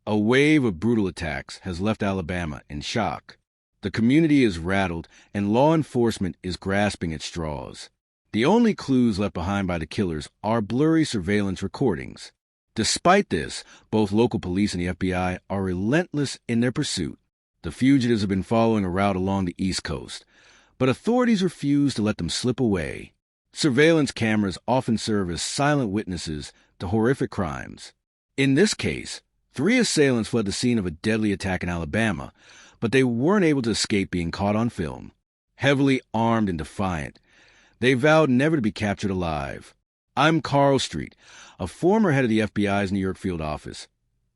A wave of brutal attacks has left Alabama in shock. The community is rattled, and law enforcement is grasping at straws. The only clues left behind by the killers are blurry surveillance recordings. Despite this, both local police and the FBI are relentless in their pursuit. The fugitives have been following a route along the East Coast, but authorities refuse to let them slip away. Surveillance cameras often serve as silent witnesses to horrific crimes. In this case, 3 assailants fled the scene of a deadly attack in Alabama, but they weren't able to escape being caught on film. Heavily armed and defiant, they vowed never to be captured alive. I'm Carl Street, a former head of the FBI's New York field office.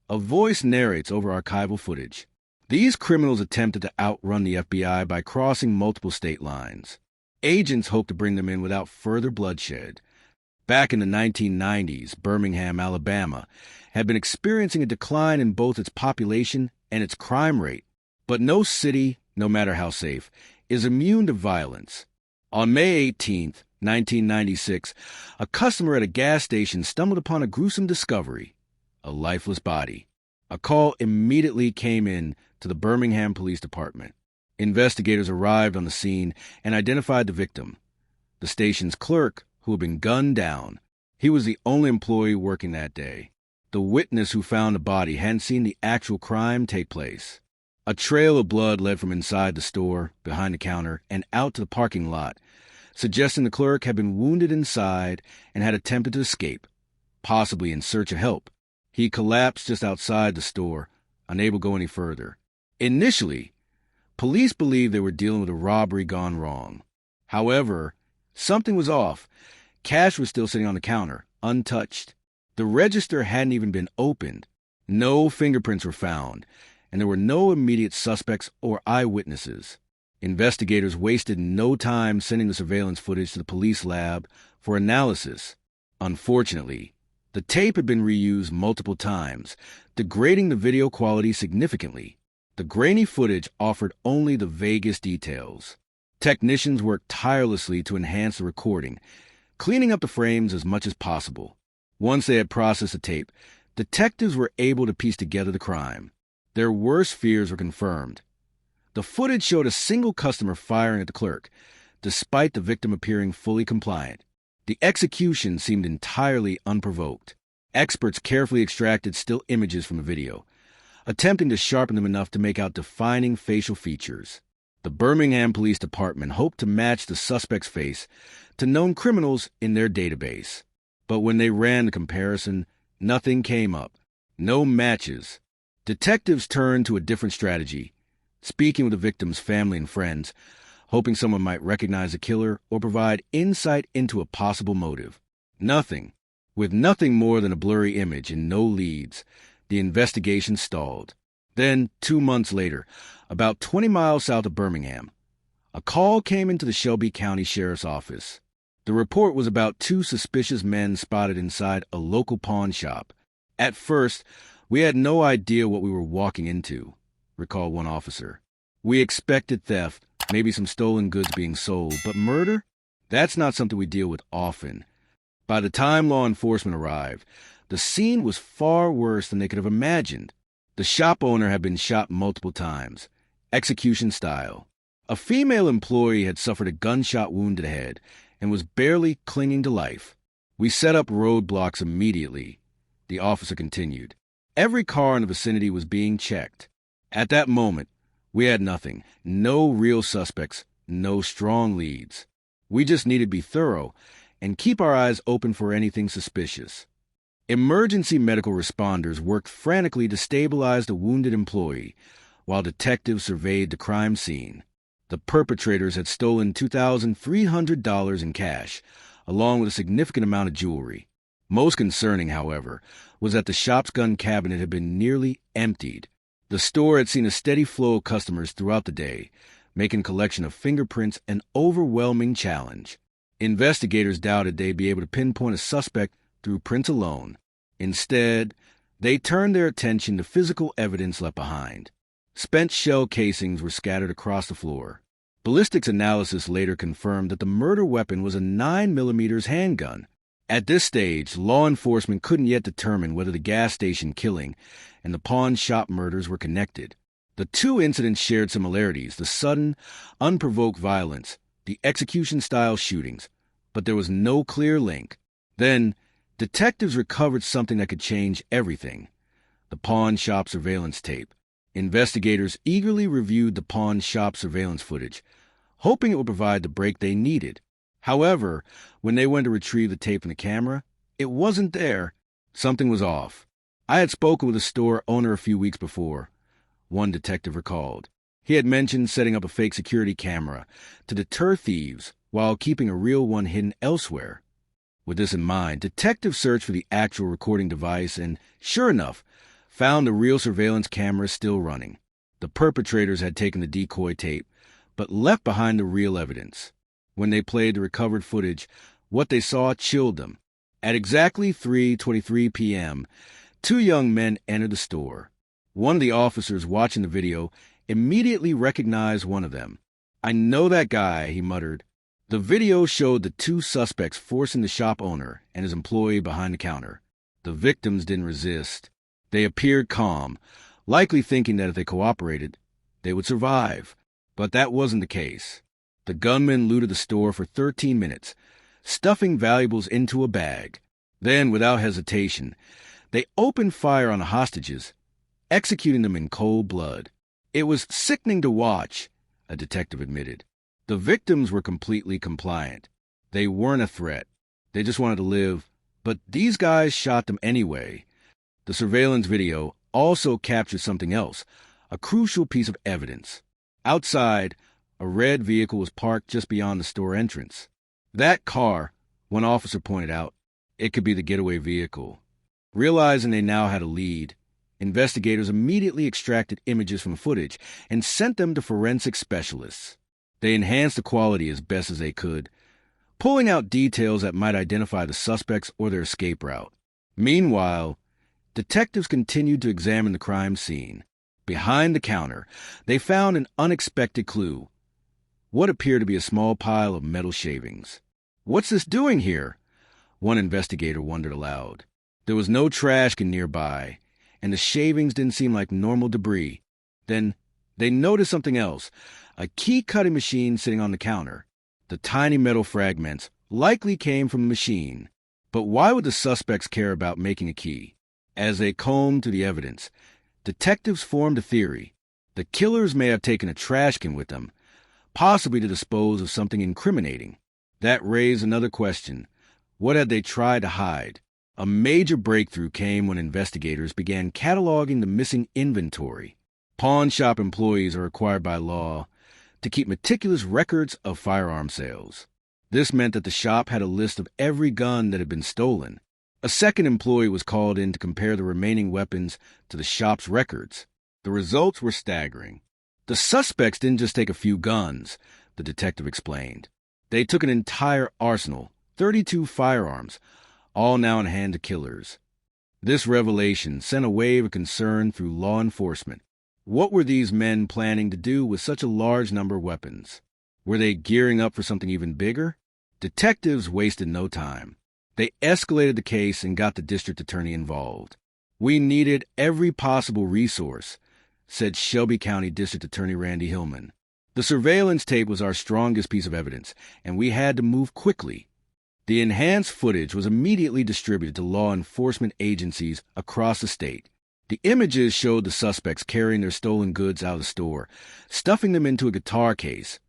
A voice narrates over archival footage. These criminals attempted to outrun the FBI by crossing multiple state lines. Agents hoped to bring them in without further bloodshed. Back in the 1990s, Birmingham, Alabama, had been experiencing a decline in both its population and its crime rate. But no city, no matter how safe, is immune to violence. On May 18, 1996, a customer at a gas station stumbled upon a gruesome discovery: a lifeless body. A call immediately came in to the Birmingham Police Department. Investigators arrived on the scene and identified the victim, the station's clerk, who had been gunned down. He was the only employee working that day. The witness who found the body hadn't seen the actual crime take place. A trail of blood led from inside the store, behind the counter, and out to the parking lot, suggesting the clerk had been wounded inside and had attempted to escape, possibly in search of help. He collapsed just outside the store, unable to go any further. Initially, police believed they were dealing with a robbery gone wrong. However, something was off. Cash was still sitting on the counter, untouched. The register hadn't even been opened. No fingerprints were found, and there were no immediate suspects or eyewitnesses. Investigators wasted no time sending the surveillance footage to the police lab for analysis. Unfortunately, the tape had been reused multiple times, degrading the video quality significantly. The grainy footage offered only the vaguest details. Technicians worked tirelessly to enhance the recording, cleaning up the frames as much as possible. Once they had processed the tape, detectives were able to piece together the crime. Their worst fears were confirmed. The footage showed a single customer firing at the clerk, despite the victim appearing fully compliant. The execution seemed entirely unprovoked. Experts carefully extracted still images from the video, attempting to sharpen them enough to make out defining facial features. The Birmingham Police Department hoped to match the suspect's face to known criminals in their database. But when they ran the comparison, nothing came up. No matches. Detectives turned to a different strategy, speaking with the victim's family and friends, hoping someone might recognize the killer or provide insight into a possible motive. Nothing. With nothing more than a blurry image and no leads, the investigation stalled. Then, 2 months later, about 20 miles south of Birmingham, a call came into the Shelby County Sheriff's Office. The report was about 2 suspicious men spotted inside a local pawn shop. At first, we had no idea what we were walking into, recalled one officer. We expected theft, maybe some stolen goods being sold, but murder? That's not something we deal with often. By the time law enforcement arrived, the scene was far worse than they could have imagined. The shop owner had been shot multiple times, execution style. A female employee had suffered a gunshot wound to the head and was barely clinging to life. We set up roadblocks immediately, the officer continued. Every car in the vicinity was being checked. At that moment, we had nothing. No real suspects, no strong leads. We just needed to be thorough and keep our eyes open for anything suspicious. Emergency medical responders worked frantically to stabilize the wounded employee, while detectives surveyed the crime scene. The perpetrators had stolen $2,300 in cash, along with a significant amount of jewelry. Most concerning, however, was that the shop's gun cabinet had been nearly emptied. The store had seen a steady flow of customers throughout the day, making collection of fingerprints an overwhelming challenge. Investigators doubted they'd be able to pinpoint a suspect through prints alone. Instead, they turned their attention to physical evidence left behind. Spent shell casings were scattered across the floor. Ballistics analysis later confirmed that the murder weapon was a 9mm handgun. At this stage, law enforcement couldn't yet determine whether the gas station killing and the pawn shop murders were connected. The two incidents shared similarities: the sudden, unprovoked violence, the execution-style shootings, but there was no clear link. Then, detectives recovered something that could change everything: the pawn shop surveillance tape. Investigators eagerly reviewed the pawn shop surveillance footage, hoping it would provide the break they needed. However, when they went to retrieve the tape from the camera, it wasn't there. Something was off. I had spoken with the store owner a few weeks before, one detective recalled. He had mentioned setting up a fake security camera to deter thieves while keeping a real one hidden elsewhere. With this in mind, detectives searched for the actual recording device and, sure enough, found the real surveillance camera still running. The perpetrators had taken the decoy tape, but left behind the real evidence. When they played the recovered footage, what they saw chilled them. At exactly 3:23 p.m., two young men entered the store. One of the officers watching the video immediately recognized one of them. "I know that guy," he muttered. The video showed the two suspects forcing the shop owner and his employee behind the counter. The victims didn't resist. They appeared calm, likely thinking that if they cooperated, they would survive. But that wasn't the case. The gunmen looted the store for 13 minutes, stuffing valuables into a bag. Then, without hesitation, they opened fire on the hostages, executing them in cold blood. It was sickening to watch, a detective admitted. The victims were completely compliant. They weren't a threat. They just wanted to live, but these guys shot them anyway. The surveillance video also captured something else, a crucial piece of evidence. Outside, a red vehicle was parked just beyond the store entrance. That car, one officer pointed out, it could be the getaway vehicle. Realizing they now had a lead, investigators immediately extracted images from footage and sent them to forensic specialists. They enhanced the quality as best as they could, pulling out details that might identify the suspects or their escape route. Meanwhile, detectives continued to examine the crime scene. Behind the counter, they found an unexpected clue: what appeared to be a small pile of metal shavings. "What's this doing here?" one investigator wondered aloud. There was no trash can nearby, and the shavings didn't seem like normal debris. Then they noticed something else: a key-cutting machine sitting on the counter. The tiny metal fragments likely came from the machine. But why would the suspects care about making a key? As they combed through the evidence, detectives formed a theory. The killers may have taken a trash can with them, possibly to dispose of something incriminating. That raised another question: what had they tried to hide? A major breakthrough came when investigators began cataloging the missing inventory. Pawn shop employees are required by law to keep meticulous records of firearm sales. This meant that the shop had a list of every gun that had been stolen. A second employee was called in to compare the remaining weapons to the shop's records. The results were staggering. The suspects didn't just take a few guns, the detective explained. They took an entire arsenal, 32 firearms, all now in hand to killers. This revelation sent a wave of concern through law enforcement. What were these men planning to do with such a large number of weapons? Were they gearing up for something even bigger? Detectives wasted no time. They escalated the case and got the district attorney involved. "We needed every possible resource," said Shelby County District Attorney Randy Hillman. "The surveillance tape was our strongest piece of evidence, and we had to move quickly." The enhanced footage was immediately distributed to law enforcement agencies across the state. The images showed the suspects carrying their stolen goods out of the store, stuffing them into a guitar case,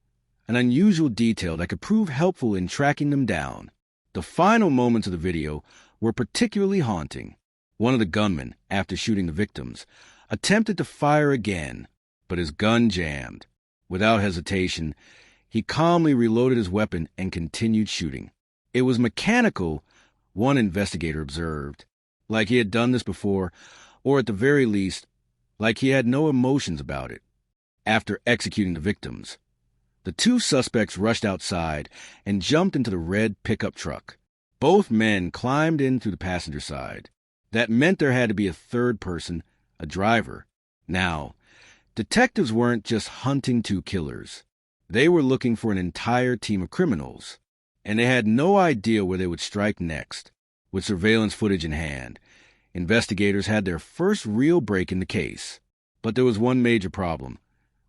an unusual detail that could prove helpful in tracking them down. The final moments of the video were particularly haunting. One of the gunmen, after shooting the victims, attempted to fire again, but his gun jammed. Without hesitation, he calmly reloaded his weapon and continued shooting. It was mechanical, one investigator observed, like he had done this before, or at the very least, like he had no emotions about it. After executing the victims, the two suspects rushed outside and jumped into the red pickup truck. Both men climbed in through the passenger side. That meant there had to be a third person, a driver. Now, detectives weren't just hunting two killers. They were looking for an entire team of criminals. and they had no idea where they would strike next. With surveillance footage in hand, investigators had their first real break in the case. But there was one major problem.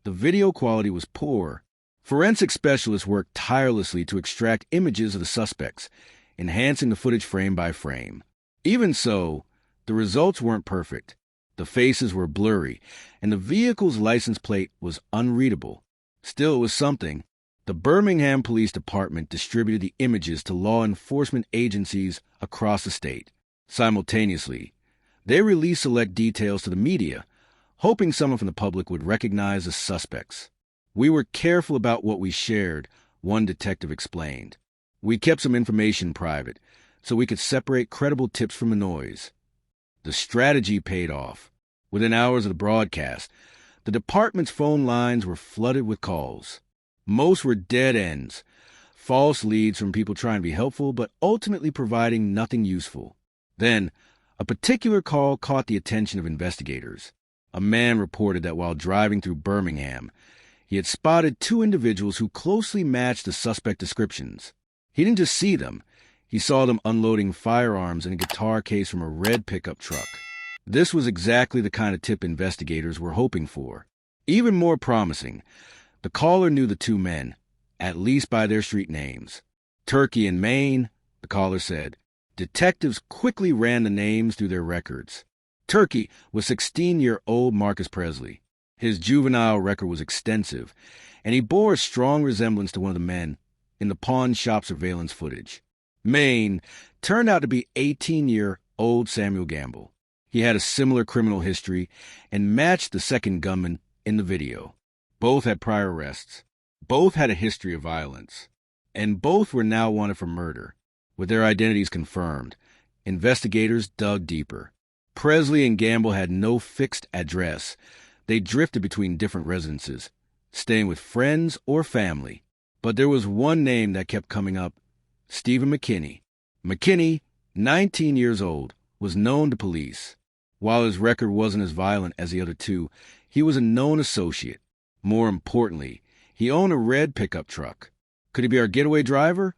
The video quality was poor. Forensic specialists worked tirelessly to extract images of the suspects, enhancing the footage frame by frame. Even so, the results weren't perfect. The faces were blurry, and the vehicle's license plate was unreadable. Still, it was something. The Birmingham Police Department distributed the images to law enforcement agencies across the state. Simultaneously, they released select details to the media, hoping someone from the public would recognize the suspects. "We were careful about what we shared," one detective explained. "We kept some information private, so we could separate credible tips from the noise." The strategy paid off. Within hours of the broadcast, the department's phone lines were flooded with calls. Most were dead ends, false leads from people trying to be helpful but ultimately providing nothing useful. Then, a particular call caught the attention of investigators. A man reported that while driving through Birmingham, he had spotted two individuals who closely matched the suspect descriptions. He didn't just see them, he saw them unloading firearms in a guitar case from a red pickup truck. This was exactly the kind of tip investigators were hoping for. Even more promising, the caller knew the two men, at least by their street names. Turkey and Maine, the caller said. Detectives quickly ran the names through their records. Turkey was 16-year-old Marcus Presley. His juvenile record was extensive, and he bore a strong resemblance to one of the men in the pawn shop surveillance footage. Maine turned out to be 18-year-old Samuel Gamble. He had a similar criminal history and matched the second gunman in the video. Both had prior arrests. Both had a history of violence. And both were now wanted for murder. With their identities confirmed, investigators dug deeper. Presley and Gamble had no fixed address. They drifted between different residences, staying with friends or family. But there was one name that kept coming up: Stephen McKinney. McKinney, 19 years old, was known to police. While his record wasn't as violent as the other two, he was a known associate. More importantly, he owned a red pickup truck. Could he be our getaway driver?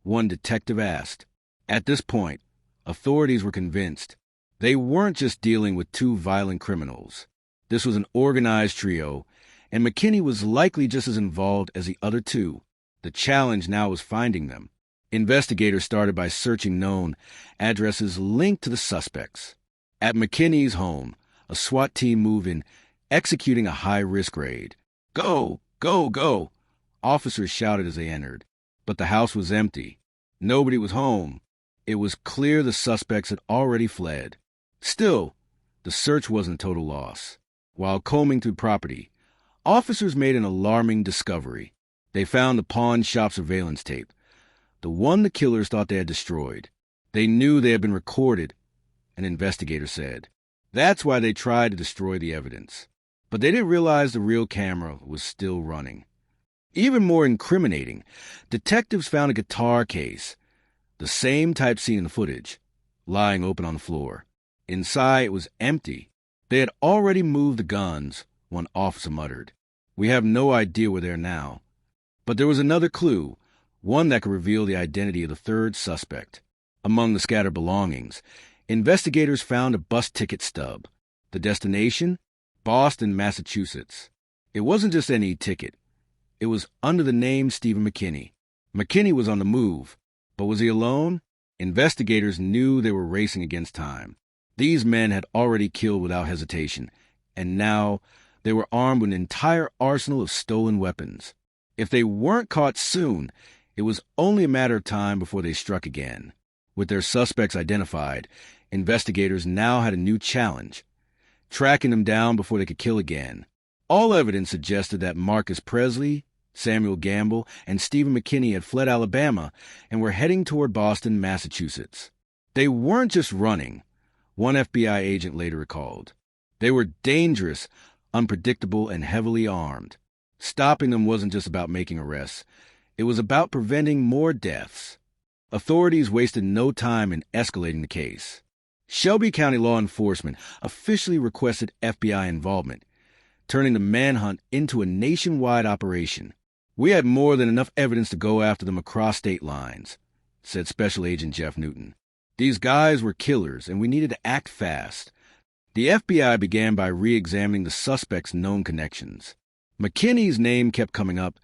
One detective asked. At this point, authorities were convinced. They weren't just dealing with two violent criminals. This was an organized trio, and McKinney was likely just as involved as the other two. The challenge now was finding them. Investigators started by searching known addresses linked to the suspects. At McKinney's home, a SWAT team moved in, executing a high-risk raid. "Go! Go! Go!" Officers shouted as they entered. But the house was empty. Nobody was home. It was clear the suspects had already fled. Still, the search wasn't a total loss. While combing through property, officers made an alarming discovery. They found the pawn shop surveillance tape, the one the killers thought they had destroyed. They knew they had been recorded, an investigator said. That's why they tried to destroy the evidence. But they didn't realize the real camera was still running. Even more incriminating, detectives found a guitar case, the same type seen in the footage, lying open on the floor. Inside, it was empty. They had already moved the guns, one officer muttered. "We have no idea where they are now." But there was another clue, one that could reveal the identity of the third suspect. Among the scattered belongings, investigators found a bus ticket stub. The destination? Boston, Massachusetts. It wasn't just any ticket. It was under the name Stephen McKinney. McKinney was on the move, but was he alone? Investigators knew they were racing against time. These men had already killed without hesitation, and now they were armed with an entire arsenal of stolen weapons. If they weren't caught soon, it was only a matter of time before they struck again. With their suspects identified, investigators now had a new challenge: tracking them down before they could kill again. All evidence suggested that Marcus Presley, Samuel Gamble, and Stephen McKinney had fled Alabama and were heading toward Boston, Massachusetts. They weren't just running, one FBI agent later recalled. They were dangerous, unpredictable, and heavily armed. Stopping them wasn't just about making arrests. It was about preventing more deaths. Authorities wasted no time in escalating the case. Shelby County law enforcement officially requested FBI involvement, turning the manhunt into a nationwide operation. We had more than enough evidence to go after them across state lines, said Special Agent Jeff Newton. These guys were killers, and we needed to act fast. The FBI began by re-examining the suspect's known connections. McKinney's name kept coming up,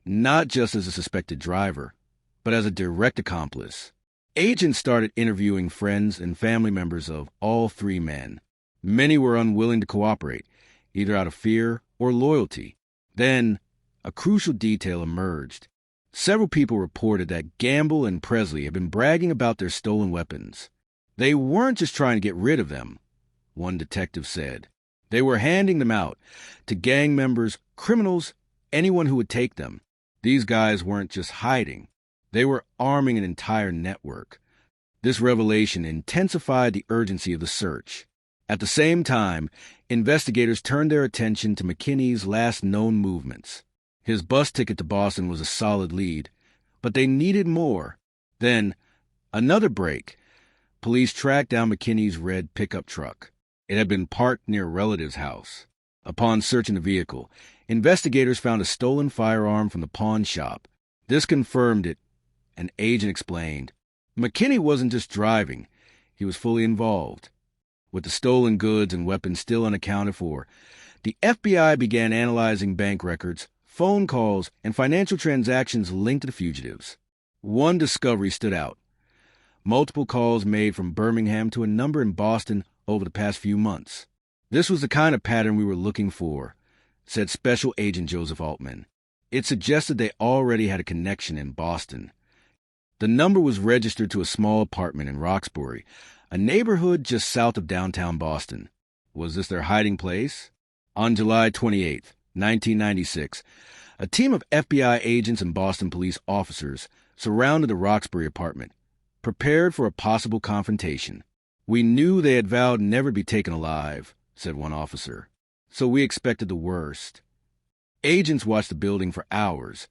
not just as a suspected driver, but as a direct accomplice. Agents started interviewing friends and family members of all three men. Many were unwilling to cooperate, either out of fear or loyalty. Then, a crucial detail emerged. Several people reported that Gamble and Presley had been bragging about their stolen weapons. They weren't just trying to get rid of them, one detective said. They were handing them out to gang members, criminals, anyone who would take them. These guys weren't just hiding. They were arming an entire network. This revelation intensified the urgency of the search. At the same time, investigators turned their attention to McKinney's last known movements. His bus ticket to Boston was a solid lead, but they needed more. Then, another break. Police tracked down McKinney's red pickup truck. It had been parked near a relative's house. Upon searching the vehicle, investigators found a stolen firearm from the pawn shop. This confirmed it. An agent explained. McKinney wasn't just driving. He was fully involved. With the stolen goods and weapons still unaccounted for, the FBI began analyzing bank records, phone calls, and financial transactions linked to the fugitives. One discovery stood out. Multiple calls made from Birmingham to a number in Boston over the past few months. This was the kind of pattern we were looking for, said Special Agent Joseph Altman. It suggested they already had a connection in Boston. The number was registered to a small apartment in Roxbury, a neighborhood just south of downtown Boston. Was this their hiding place? On July 28, 1996, a team of FBI agents and Boston police officers surrounded the Roxbury apartment, prepared for a possible confrontation. We knew they had vowed never to be taken alive, said one officer, so we expected the worst. Agents watched the building for hours,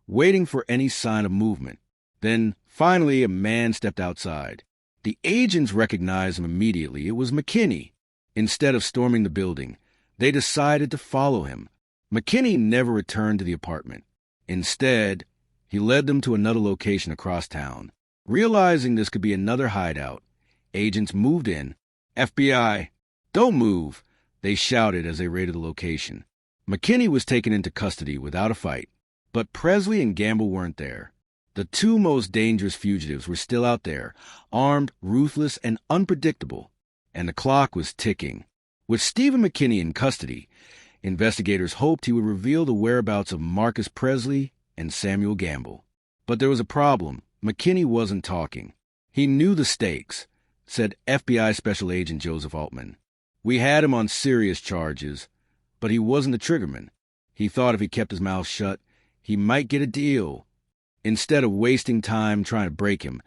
waiting for any sign of movement. Then, finally, a man stepped outside. The agents recognized him immediately. It was McKinney. Instead of storming the building, they decided to follow him. McKinney never returned to the apartment. Instead, he led them to another location across town. Realizing this could be another hideout, agents moved in. FBI, don't move, they shouted as they raided the location. McKinney was taken into custody without a fight, but Presley and Gamble weren't there. The two most dangerous fugitives were still out there, armed, ruthless, and unpredictable, and the clock was ticking. With Stephen McKinney in custody, investigators hoped he would reveal the whereabouts of Marcus Presley and Samuel Gamble. But there was a problem. McKinney wasn't talking. He knew the stakes, said FBI Special Agent Joseph Altman. We had him on serious charges, but he wasn't the triggerman. He thought if he kept his mouth shut, he might get a deal. Instead of wasting time trying to break him,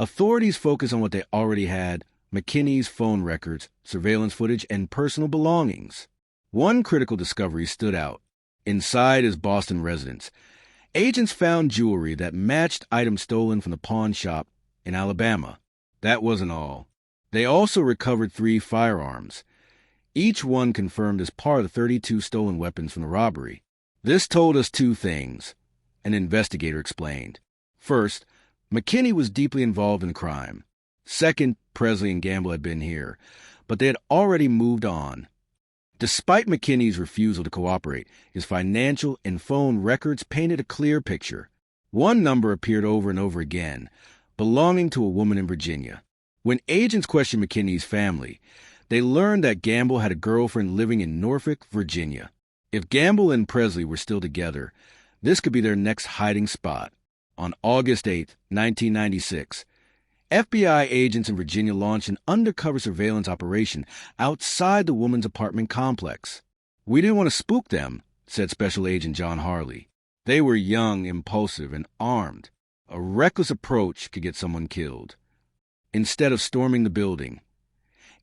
authorities focused on what they already had: McKinney's phone records, surveillance footage, and personal belongings. One critical discovery stood out. Inside his Boston residence, agents found jewelry that matched items stolen from the pawn shop in Alabama. That wasn't all. They also recovered 3 firearms, each one confirmed as part of the 32 stolen weapons from the robbery. This told us 2 things, an investigator explained. First, McKinney was deeply involved in the crime. Second, Presley and Gamble had been here, but they had already moved on. Despite McKinney's refusal to cooperate, his financial and phone records painted a clear picture. One number appeared over and over again, belonging to a woman in Virginia. When agents questioned McKinney's family, they learned that Gamble had a girlfriend living in Norfolk, Virginia. If Gamble and Presley were still together, this could be their next hiding spot. On August 8, 1996, FBI agents in Virginia launched an undercover surveillance operation outside the woman's apartment complex. We didn't want to spook them, said Special Agent John Harley. They were young, impulsive, and armed. A reckless approach could get someone killed. Instead of storming the building,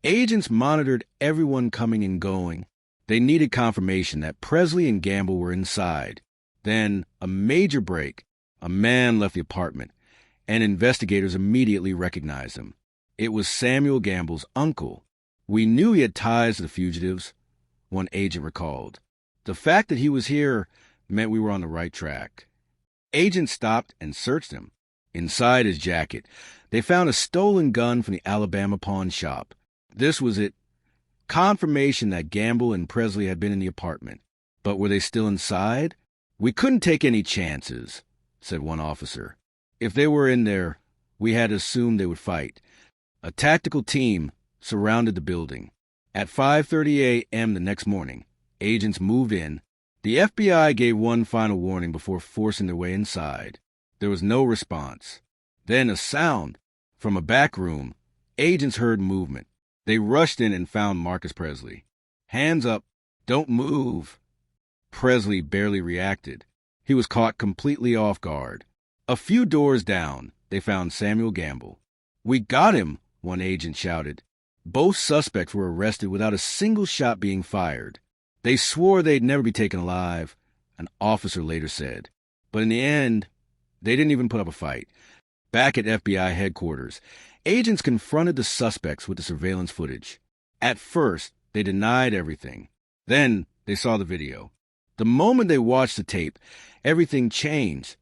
agents monitored everyone coming and going. They needed confirmation that Presley and Gamble were inside. Then, a major break. A man left the apartment, and investigators immediately recognized him. It was Samuel Gamble's uncle. We knew he had ties to the fugitives, one agent recalled. The fact that he was here meant we were on the right track. Agents stopped and searched him. Inside his jacket, they found a stolen gun from the Alabama pawn shop. This was it. Confirmation that Gamble and Presley had been in the apartment. But were they still inside? "We couldn't take any chances," said one officer. "If they were in there, we had assumed they would fight." A tactical team surrounded the building. At 5:30 a.m. the next morning, agents moved in. The FBI gave one final warning before forcing their way inside. There was no response. Then a sound. From a back room, agents heard movement. They rushed in and found Marcus Presley. "Hands up. Don't move." Presley barely reacted. He was caught completely off guard. A few doors down, they found Samuel Gamble. "We got him," one agent shouted. Both suspects were arrested without a single shot being fired. They swore they'd never be taken alive, an officer later said. But in the end, they didn't even put up a fight. Back at FBI headquarters, agents confronted the suspects with the surveillance footage. At first, they denied everything. Then, they saw the video. The moment they watched the tape, everything changed,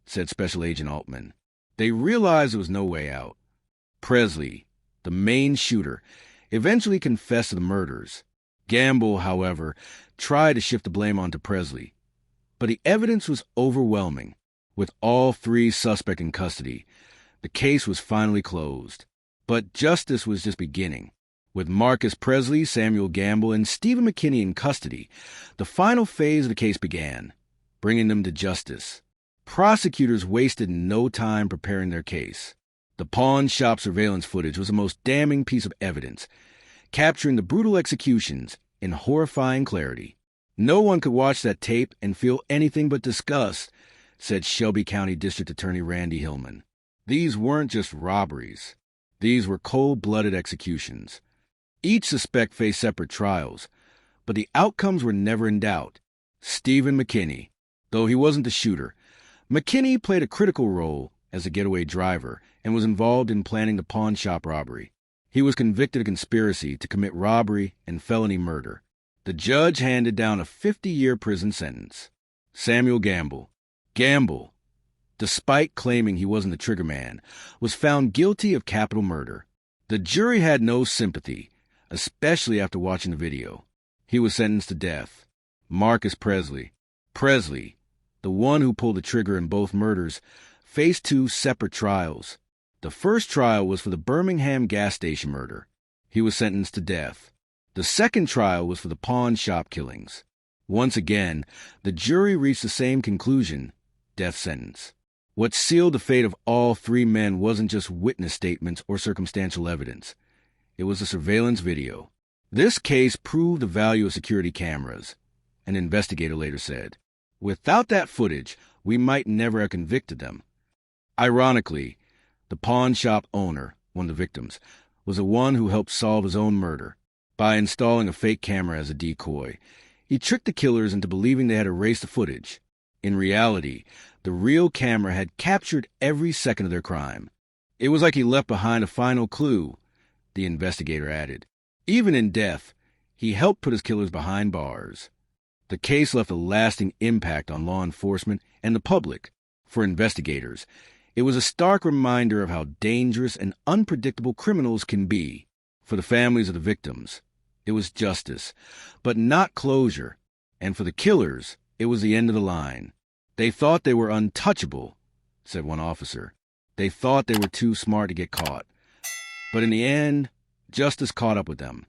said Special Agent Altman. They realized there was no way out. Presley, the main shooter, eventually confessed to the murders. Gamble, however, tried to shift the blame onto Presley. But the evidence was overwhelming. With all three suspects in custody, the case was finally closed. But justice was just beginning. With Marcus Presley, Samuel Gamble, and Stephen McKinney in custody, the final phase of the case began, bringing them to justice. Prosecutors wasted no time preparing their case. The pawn shop surveillance footage was the most damning piece of evidence, capturing the brutal executions in horrifying clarity. "No one could watch that tape and feel anything but disgust," said Shelby County District Attorney Randy Hillman. These weren't just robberies. These were cold-blooded executions. Each suspect faced separate trials, but the outcomes were never in doubt. Stephen McKinney, though he wasn't the shooter, McKinney played a critical role as a getaway driver and was involved in planning the pawn shop robbery. He was convicted of conspiracy to commit robbery and felony murder. The judge handed down a 50-year prison sentence. Samuel Gamble, despite claiming he wasn't the trigger man, was found guilty of capital murder. The jury had no sympathy, especially after watching the video. He was sentenced to death. Marcus Presley, the one who pulled the trigger in both murders, faced two separate trials. The first trial was for the Birmingham gas station murder. He was sentenced to death. The second trial was for the pawn shop killings. Once again, the jury reached the same conclusion, death sentence. What sealed the fate of all three men wasn't just witness statements or circumstantial evidence. It was the surveillance video. This case proved the value of security cameras, an investigator later said. Without that footage, we might never have convicted them. Ironically, the pawn shop owner, one of the victims, was the one who helped solve his own murder. By installing a fake camera as a decoy, he tricked the killers into believing they had erased the footage. In reality, the real camera had captured every second of their crime. It was like he left behind a final clue, the investigator added. Even in death, he helped put his killers behind bars. The case left a lasting impact on law enforcement and the public. For investigators, it was a stark reminder of how dangerous and unpredictable criminals can be. For the families of the victims, it was justice, but not closure. And for the killers, it was the end of the line. They thought they were untouchable, said one officer. They thought they were too smart to get caught. But in the end, justice caught up with them.